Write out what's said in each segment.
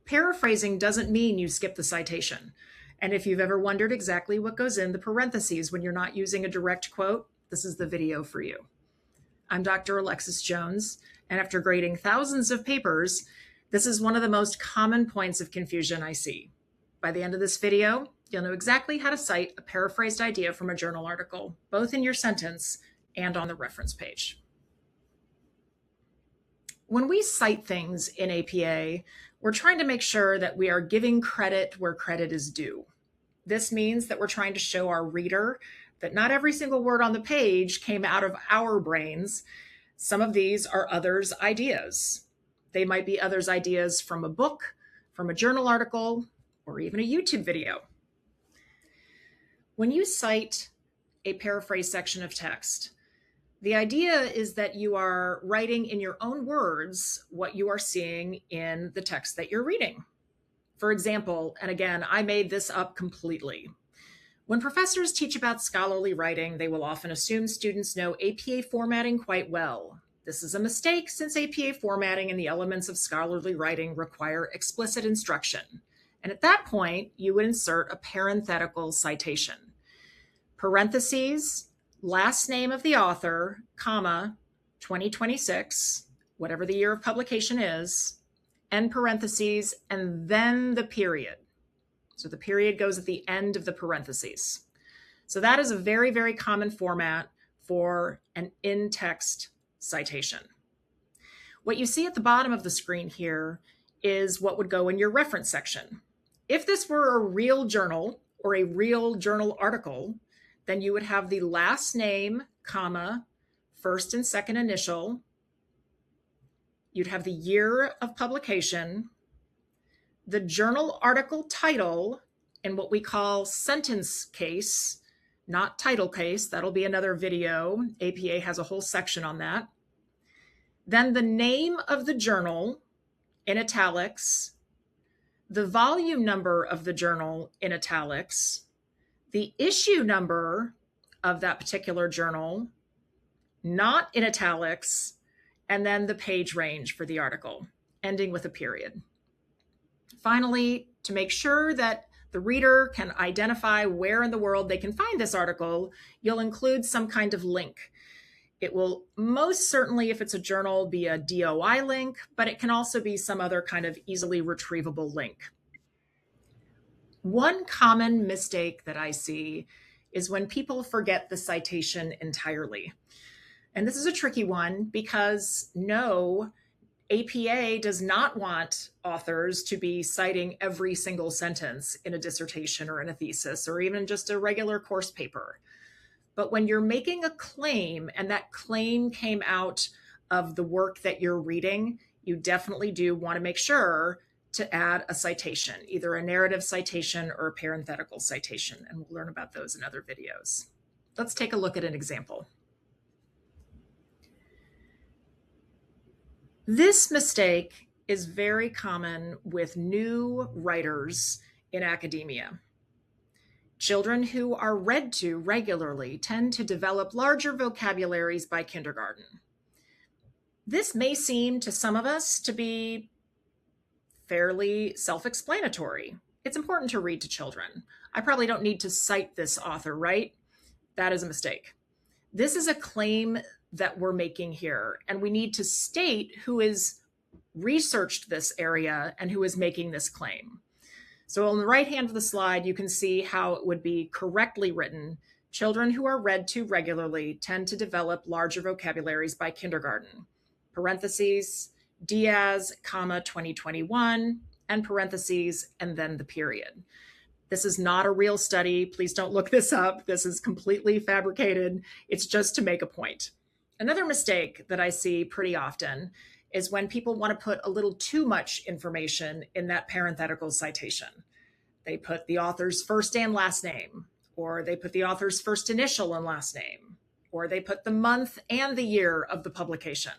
Paraphrasing doesn't mean you skip the citation. And if you've ever wondered exactly what goes in the parentheses when you're not using a direct quote, this is the video for you. I'm Dr. Alexis Jones, and after grading thousands of papers, this is one of the most common points of confusion I see. By the end of this video, you'll know exactly how to cite a paraphrased idea from a journal article, both in your sentence and on the reference page. When we cite things in APA, we're trying to make sure that we are giving credit where credit is due. This means that we're trying to show our reader that not every single word on the page came out of our brains. Some of these are others' ideas. They might be others' ideas from a book, from a journal article, or even a YouTube video. When you cite a paraphrase section of text, the idea is that you are writing in your own words what you are seeing in the text that you're reading. For example, and again, I made this up completely. When professors teach about scholarly writing, they will often assume students know APA formatting quite well. This is a mistake since APA formatting and the elements of scholarly writing require explicit instruction. And at that point, you would insert a parenthetical citation. Parentheses, last name of the author, comma, 2026, whatever the year of publication is, end parentheses, and then the period. So the period goes at the end of the parentheses. So that is a very, very common format for an in-text citation. What you see at the bottom of the screen here is what would go in your reference section. If this were a real journal or a real journal article, then you would have the last name, comma, first and second initial. You'd have the year of publication, the journal article title, and what we call sentence case, not title case. That'll be another video. APA has a whole section on that. Then the name of the journal in italics, the volume number of the journal in italics, the issue number of that particular journal, not in italics, and then the page range for the article, ending with a period. Finally, to make sure that the reader can identify where in the world they can find this article, you'll include some kind of link. It will most certainly, if it's a journal, be a DOI link, but it can also be some other kind of easily retrievable link. One common mistake that I see is when people forget the citation entirely. And this is a tricky one because no, APA does not want authors to be citing every single sentence in a dissertation or in a thesis or even just a regular course paper. But when you're making a claim and that claim came out of the work that you're reading, you definitely do want to make sure to add a citation, either a narrative citation or a parenthetical citation, and we'll learn about those in other videos. Let's take a look at an example. This mistake is very common with new writers in academia. Children who are read to regularly tend to develop larger vocabularies by kindergarten. This may seem to some of us to be fairly self-explanatory. It's important to read to children. I probably don't need to cite this author, right? That is a mistake. This is a claim that we're making here, and we need to state who has researched this area and who is making this claim. So on the right hand of the slide, you can see how it would be correctly written. Children who are read to regularly tend to develop larger vocabularies by kindergarten. Parentheses, Diaz, comma, 2021, and parentheses, and then the period. This is not a real study. Please don't look this up. This is completely fabricated. It's just to make a point. Another mistake that I see pretty often is when people want to put a little too much information in that parenthetical citation. They put the author's first and last name, or they put the author's first initial and last name, or they put the month and the year of the publication.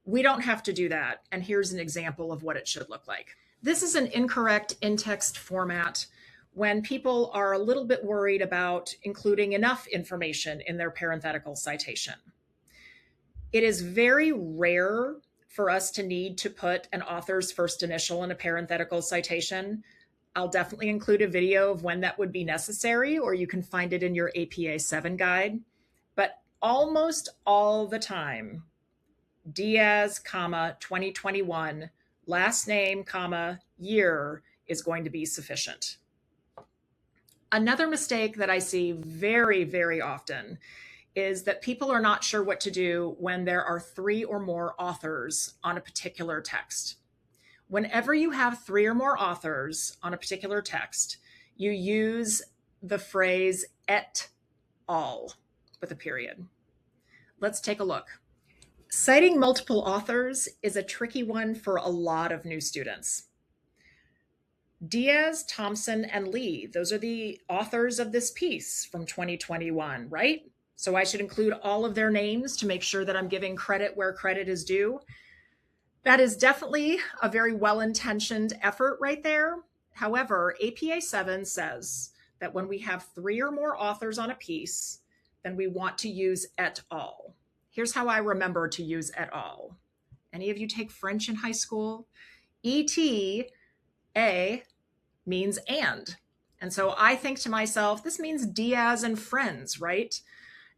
We don't have to do that, and here's an example of what it should look like. This is an incorrect in-text format when people are a little bit worried about including enough information in their parenthetical citation. It is very rare for us to need to put an author's first initial in a parenthetical citation. I'll definitely include a video of when that would be necessary, or you can find it in your APA 7 guide. But almost all the time, Diaz, 2021, last name, year is going to be sufficient. Another mistake that I see very, very often is that people are not sure what to do when there are 3 or more authors on a particular text. Whenever you have 3 or more authors on a particular text, you use the phrase et al. With a period. Let's take a look. Citing multiple authors is a tricky one for a lot of new students. Diaz, Thompson, and Lee, those are the authors of this piece from 2021, right? So I should include all of their names to make sure that I'm giving credit where credit is due. That is definitely a very well-intentioned effort right there. However, APA 7 says that when we have 3 or more authors on a piece, then we want to use et al. Here's how I remember to use et al. Any of you take French in high school? Et-a means and. And so I think to myself, this means Diaz and friends, right?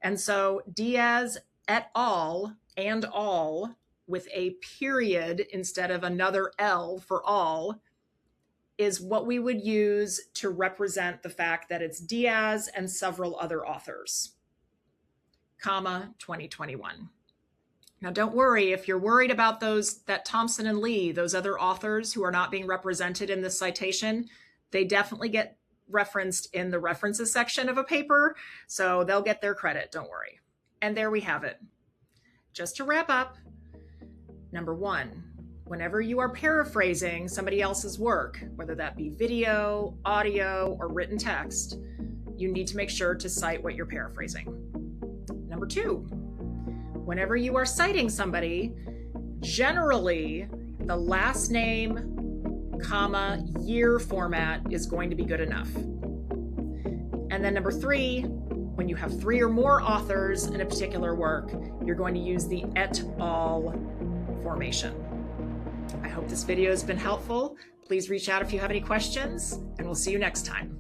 And so Diaz et al. And all with a period instead of another L for all is what we would use to represent the fact that it's Diaz and several other authors, 2021. Now, don't worry if you're worried about that Thompson and Lee, those other authors who are not being represented in this citation, they definitely get referenced in the references section of a paper, so they'll get their credit, don't worry. And there we have it. Just to wrap up, number 1, whenever you are paraphrasing somebody else's work, whether that be video, audio, or written text, you need to make sure to cite what you're paraphrasing. Number 2, whenever you are citing somebody, generally the last name, year format is going to be good enough. And then number 3, when you have 3 or more authors in a particular work, you're going to use the et al. Formation. I hope this video has been helpful. Please reach out if you have any questions, and we'll see you next time.